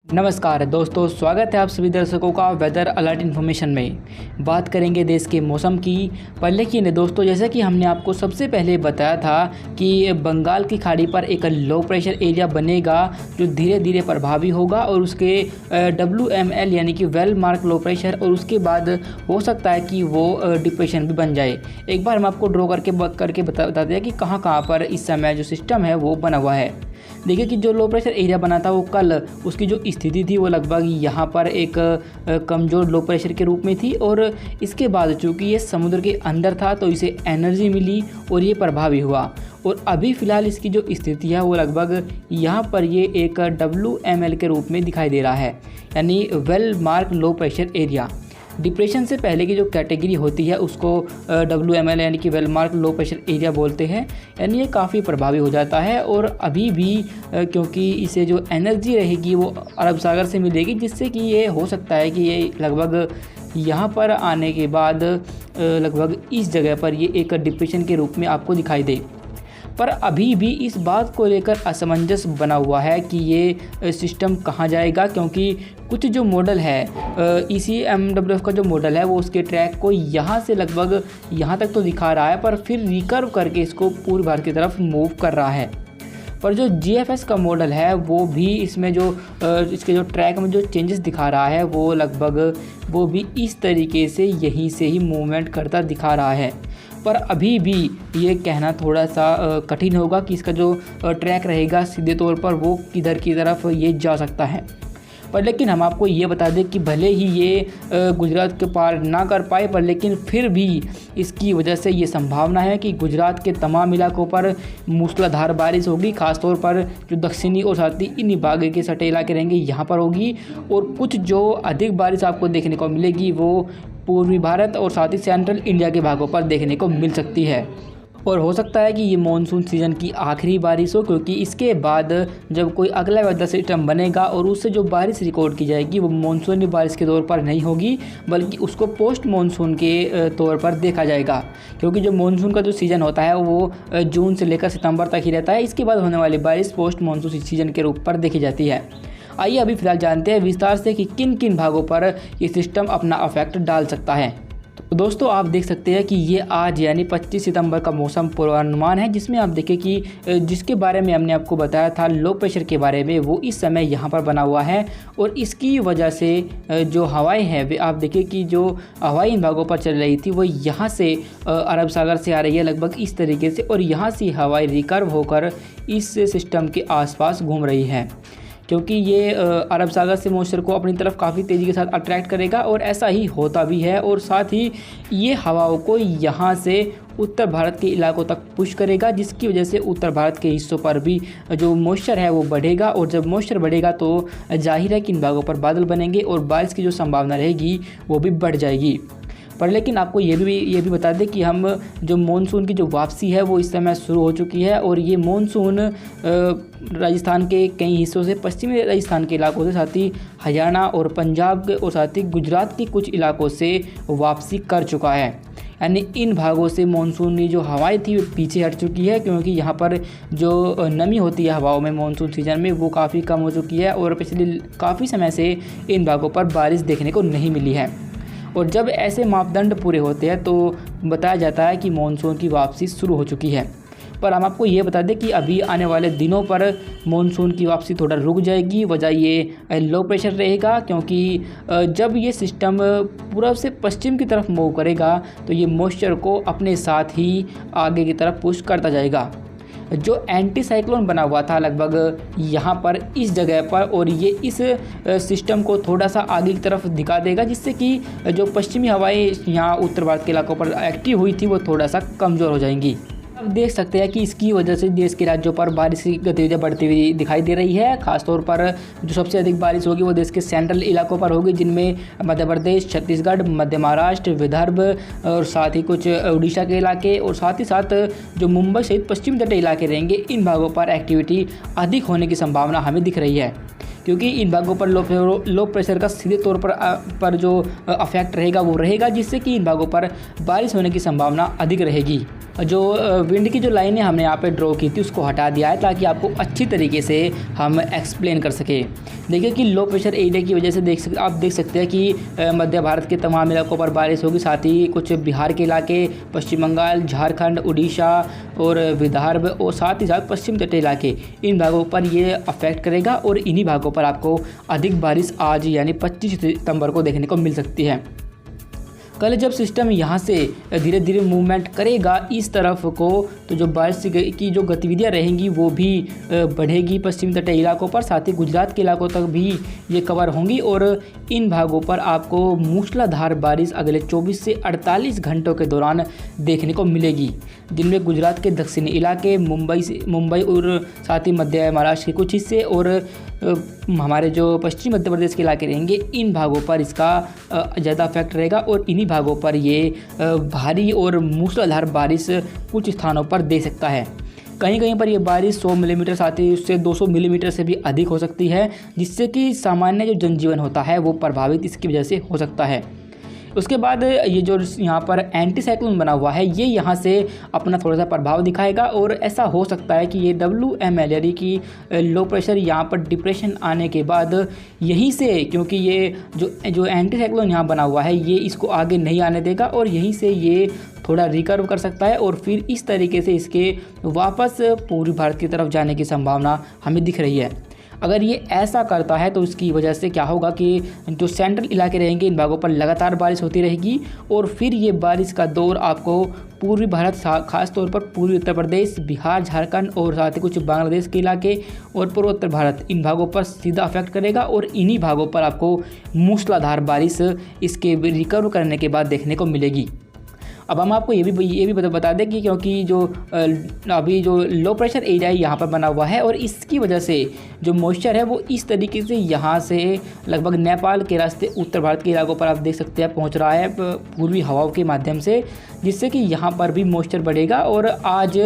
नमस्कार दोस्तों, स्वागत है आप सभी दर्शकों का वेदर अलर्ट इन्फॉर्मेशन में। बात करेंगे देश के मौसम की। पर लेकिन दोस्तों, जैसा कि हमने आपको सबसे पहले बताया था कि बंगाल की खाड़ी पर एक लो प्रेशर एरिया बनेगा जो धीरे धीरे प्रभावी होगा और उसके WML यानी कि वेल मार्क लो प्रेशर, और उसके बाद हो सकता है कि वो डिप्रेशन भी बन जाए। एक बार हम आपको ड्रॉ करके बताते हैं कि कहाँ कहाँ पर इस समय जो सिस्टम है वो बना हुआ है। देखिए कि जो लो प्रेशर एरिया बना था वो कल उसकी जो स्थिति थी वो लगभग यहाँ पर एक कमज़ोर लो प्रेशर के रूप में थी, और इसके बाद चूँकि ये समुद्र के अंदर था तो इसे एनर्जी मिली और ये प्रभावी हुआ। और अभी फ़िलहाल इसकी जो स्थिति है वो लगभग यहाँ पर ये एक WML के रूप में दिखाई दे रहा है, यानी well mark low pressure area. Depression से पहले की जो कैटेगरी होती है उसको WML यानी कि well mark low pressure area बोलते हैं, यानी ये काफ़ी प्रभावी हो जाता है। और अभी भी क्योंकि इसे जो एनर्जी रहेगी वो अरब सागर से मिलेगी, जिससे कि ये हो सकता है कि ये लगभग यहाँ पर आने के बाद लगभग इस जगह पर ये एक डिप्रेशन के रूप में आपको दिखाई दे। पर अभी भी इस बात को लेकर असमंजस बना हुआ है कि ये सिस्टम कहाँ जाएगा, क्योंकि कुछ जो मॉडल है ECMWF का जो मॉडल है वो उसके ट्रैक को यहाँ से लगभग यहाँ तक तो दिखा रहा है, पर फिर रिकर्व करके इसको पूर्व भारत की तरफ मूव कर रहा है। पर जो GFS का मॉडल है वो भी इसमें जो इसके जो ट्रैक में जो चेंजेस दिखा रहा है वो लगभग वो भी इस तरीके से यहीं से ही मूवमेंट करता दिखा रहा है। पर अभी भी ये कहना थोड़ा सा कठिन होगा कि इसका जो ट्रैक रहेगा सीधे तौर पर वो किधर की तरफ ये जा सकता है। पर लेकिन हम आपको ये बता दें कि भले ही ये गुजरात के पार ना कर पाए, पर लेकिन फिर भी इसकी वजह से ये संभावना है कि गुजरात के तमाम इलाकों पर मूसलाधार बारिश होगी। खासतौर पर जो दक्षिणी और साथ ही इन भाग के सटे इलाके रहेंगे यहाँ पर होगी, और कुछ जो अधिक बारिश आपको देखने को मिलेगी वो पूर्वी भारत और साथ ही सेंट्रल इंडिया के भागों पर देखने को मिल सकती है। और हो सकता है कि ये मानसून सीज़न की आखिरी बारिश हो, क्योंकि इसके बाद जब कोई अगला वेदर सिस्टम बनेगा और उससे जो बारिश रिकॉर्ड की जाएगी वो मानसूनी बारिश के तौर पर नहीं होगी, बल्कि उसको पोस्ट मानसून के तौर पर देखा जाएगा। क्योंकि जो मानसून का जो सीज़न होता है वो जून से लेकर सितंबर तक ही रहता है। इसके बाद होने वाली बारिश पोस्ट मानसून सीज़न के रूप पर देखी जाती है। आइए अभी फ़िलहाल जानते हैं विस्तार से कि किन किन भागों पर ये सिस्टम अपना इफेक्ट डाल सकता है। तो दोस्तों, आप देख सकते हैं कि ये आज यानी 25 सितंबर का मौसम पूर्वानुमान है, जिसमें आप देखें कि जिसके बारे में हमने आपको बताया था लो प्रेशर के बारे में, वो इस समय यहाँ पर बना हुआ है। और इसकी वजह से जो हवाएं हैं वे आप देखें कि जो हवाएं इन भागों पर चल रही थी वो यहाँ से अरब सागर से आ रही है लगभग इस तरीके से, और यहाँ से हवाएं रिकर्व होकर इस सिस्टम के आसपास घूम रही है, क्योंकि ये अरब सागर से मॉइस्चर को अपनी तरफ काफ़ी तेज़ी के साथ अट्रैक्ट करेगा। और ऐसा ही होता भी है, और साथ ही ये हवाओं को यहाँ से उत्तर भारत के इलाकों तक पुश करेगा, जिसकी वजह से उत्तर भारत के हिस्सों पर भी जो मॉइस्चर है वो बढ़ेगा। और जब मॉइस्चर बढ़ेगा तो जाहिर है कि इन भागों पर बादल बनेंगे और बारिश की जो संभावना रहेगी वो भी बढ़ जाएगी। पर लेकिन आपको ये भी बता दें कि हम जो मानसून की जो वापसी है वो इस समय शुरू हो चुकी है, और ये मानसून राजस्थान के कई हिस्सों से, पश्चिमी राजस्थान के इलाकों से, साथ ही हरियाणा और पंजाब और साथ ही गुजरात के कुछ इलाकों से वापसी कर चुका है। यानी इन भागों से मानसूनी जो हवाएं थी वो पीछे हट चुकी है, क्योंकि यहाँ पर जो नमी होती है हवाओं में मानसून सीजन में वो काफ़ी कम हो चुकी है, और पिछले काफ़ी समय से इन भागों पर बारिश देखने को नहीं मिली है। और जब ऐसे मापदंड पूरे होते हैं तो बताया जाता है कि मानसून की वापसी शुरू हो चुकी है। पर हम आपको ये बता दें कि अभी आने वाले दिनों पर मानसून की वापसी थोड़ा रुक जाएगी। वजह ये लो प्रेशर रहेगा, क्योंकि जब ये सिस्टम पूर्व से पश्चिम की तरफ मूव करेगा तो ये मॉइस्चर को अपने साथ ही आगे की तरफ पुश करता जाएगा। जो एंटी साइक्लोन बना हुआ था लगभग यहाँ पर इस जगह पर, और ये इस सिस्टम को थोड़ा सा आगे की तरफ दिखा देगा, जिससे कि जो पश्चिमी हवाएं यहाँ उत्तर भारत के इलाकों पर एक्टिव हुई थी वो थोड़ा सा कमज़ोर हो जाएंगी। अब देख सकते हैं कि इसकी वजह से देश के राज्यों पर बारिश की गतिविधियाँ बढ़ती हुई दिखाई दे रही है। खासतौर पर जो सबसे अधिक बारिश होगी वो देश के सेंट्रल इलाकों पर होगी, जिनमें मध्य प्रदेश, छत्तीसगढ़, मध्य महाराष्ट्र, विदर्भ और साथ ही कुछ उड़ीसा के इलाके, और साथ ही साथ जो मुंबई सहित पश्चिमी तटीय इलाके रहेंगे, इन भागों पर एक्टिविटी अधिक होने की संभावना हमें दिख रही है। क्योंकि इन भागों पर लो प्रेशर का सीधे तौर पर जो अफेक्ट रहेगा वो रहेगा, जिससे कि इन भागों पर बारिश होने की संभावना अधिक रहेगी। जो विंड की जो लाइनें हमने यहाँ पे ड्रॉ की थी उसको हटा दिया है ताकि आपको अच्छी तरीके से हम एक्सप्लेन कर सके। देखिए कि लो प्रेशर एरिया की वजह से आप देख सकते हैं कि मध्य भारत के तमाम इलाकों पर बारिश होगी, साथ ही कुछ बिहार के इलाके, पश्चिम बंगाल, झारखंड, उड़ीसा और विदर्भ और साथ ही साथ पश्चिम तटीय इलाके, इन भागों पर ये अफेक्ट करेगा और इन्हीं भागों पर आपको अधिक बारिश आज यानी 25 सितंबर को देखने को मिल सकती है। कल जब सिस्टम यहाँ से धीरे धीरे मूवमेंट करेगा इस तरफ को, तो जो बारिश की जो गतिविधियाँ रहेंगी वो भी बढ़ेगी पश्चिमी तटीय इलाकों पर, साथ ही गुजरात के इलाकों तक भी ये कवर होंगी और इन भागों पर आपको मूसलाधार बारिश अगले 24 से 48 घंटों के दौरान देखने को मिलेगी, जिनमें गुजरात के दक्षिणी इलाके, मुंबई और साथ ही मध्य महाराष्ट्र के कुछ हिस्से और हमारे जो पश्चिमी मध्य प्रदेश के इलाके रहेंगे, इन भागों पर इसका ज़्यादा इफेक्ट रहेगा और इन्हीं भागों पर ये भारी और मूसलाधार बारिश कुछ स्थानों पर दे सकता है। कहीं कहीं पर ये बारिश 100 मिलीमीटर साथ ही उससे 200 मिलीमीटर से भी अधिक हो सकती है, जिससे कि सामान्य जो जनजीवन होता है वो प्रभावित इसकी वजह से हो सकता है। उसके बाद ये जो यहाँ पर एंटी साइक्लोन बना हुआ है ये यहाँ से अपना थोड़ा सा प्रभाव दिखाएगा और ऐसा हो सकता है कि ये WML यानी कि लो प्रेशर यहाँ पर डिप्रेशन आने के बाद यहीं से, क्योंकि ये जो एंटी साइक्लोन यहाँ बना हुआ है ये इसको आगे नहीं आने देगा और यहीं से ये थोड़ा रिकवर कर सकता है और फिर इस तरीके से इसके वापस पूर्वी भारत की तरफ जाने की संभावना हमें दिख रही है। अगर ये ऐसा करता है तो इसकी वजह से क्या होगा कि जो सेंट्रल इलाके रहेंगे इन भागों पर लगातार बारिश होती रहेगी और फिर ये बारिश का दौर आपको पूर्वी भारत, खास तौर पर पूर्वी उत्तर प्रदेश, बिहार, झारखंड और साथ ही कुछ बांग्लादेश के इलाके और पूर्वोत्तर भारत, इन भागों पर सीधा अफेक्ट करेगा और इन्हीं भागों पर आपको मूसलाधार बारिश इसके रिकवर करने के बाद देखने को मिलेगी। अब हम आपको ये भी बता दें कि क्योंकि जो अभी जो लो प्रेशर एरिया यहाँ पर बना हुआ है और इसकी वजह से जो मॉइस्चर है वो इस तरीके से यहाँ से लगभग नेपाल के रास्ते उत्तर भारत के इलाकों पर आप देख सकते हैं पहुँच रहा है पूर्वी हवाओं के माध्यम से, जिससे कि यहाँ पर भी मॉइस्चर बढ़ेगा और आज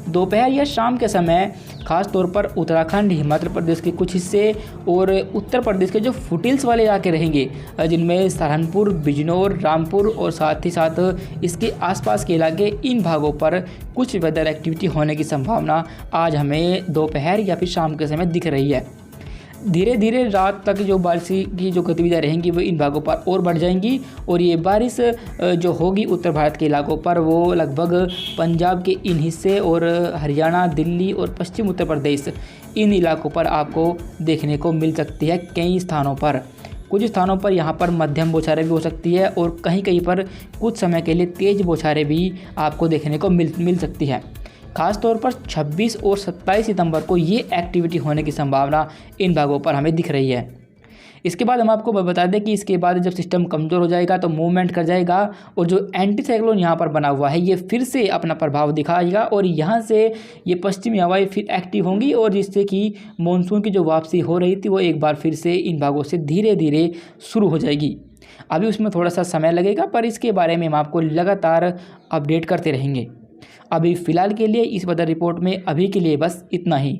दोपहर या शाम के समय खास तौर पर उत्तराखंड, हिमाचल प्रदेश के कुछ हिस्से और उत्तर प्रदेश के जो फुटिल्स वाले इलाके रहेंगे, जिनमें सहारनपुर, बिजनौर, रामपुर और साथ ही साथ इसके आसपास के इलाके, इन भागों पर कुछ वेदर एक्टिविटी होने की संभावना आज हमें दोपहर या फिर शाम के समय दिख रही है। धीरे धीरे रात तक जो बारिश की जो गतिविधियाँ रहेंगी वो इन भागों पर और बढ़ जाएंगी और ये बारिश जो होगी उत्तर भारत के इलाकों पर वो लगभग पंजाब के इन हिस्से और हरियाणा, दिल्ली और पश्चिम उत्तर प्रदेश, इन इलाकों पर आपको देखने को मिल सकती है। कई स्थानों पर, कुछ स्थानों पर यहाँ पर मध्यम बौछारें भी हो सकती है और कहीं कहीं पर कुछ समय के लिए तेज़ बौछारें भी आपको देखने को मिल सकती है। खास तौर पर 26 और 27 सितंबर को ये एक्टिविटी होने की संभावना इन भागों पर हमें दिख रही है। इसके बाद हम आपको बता दें कि इसके बाद जब सिस्टम कमज़ोर हो जाएगा तो मूवमेंट कर जाएगा और जो एंटी साइक्लोन यहाँ पर बना हुआ है ये फिर से अपना प्रभाव दिखाएगा और यहाँ से ये पश्चिमी हवाएं फिर एक्टिव होंगी और जिससे कि मानसून की जो वापसी हो रही थी वो एक बार फिर से इन भागों से धीरे धीरे शुरू हो जाएगी। अभी उसमें थोड़ा सा समय लगेगा पर इसके बारे में हम आपको लगातार अपडेट करते रहेंगे। अभी फ़िलहाल के लिए इस वेदर रिपोर्ट में अभी के लिए बस इतना ही।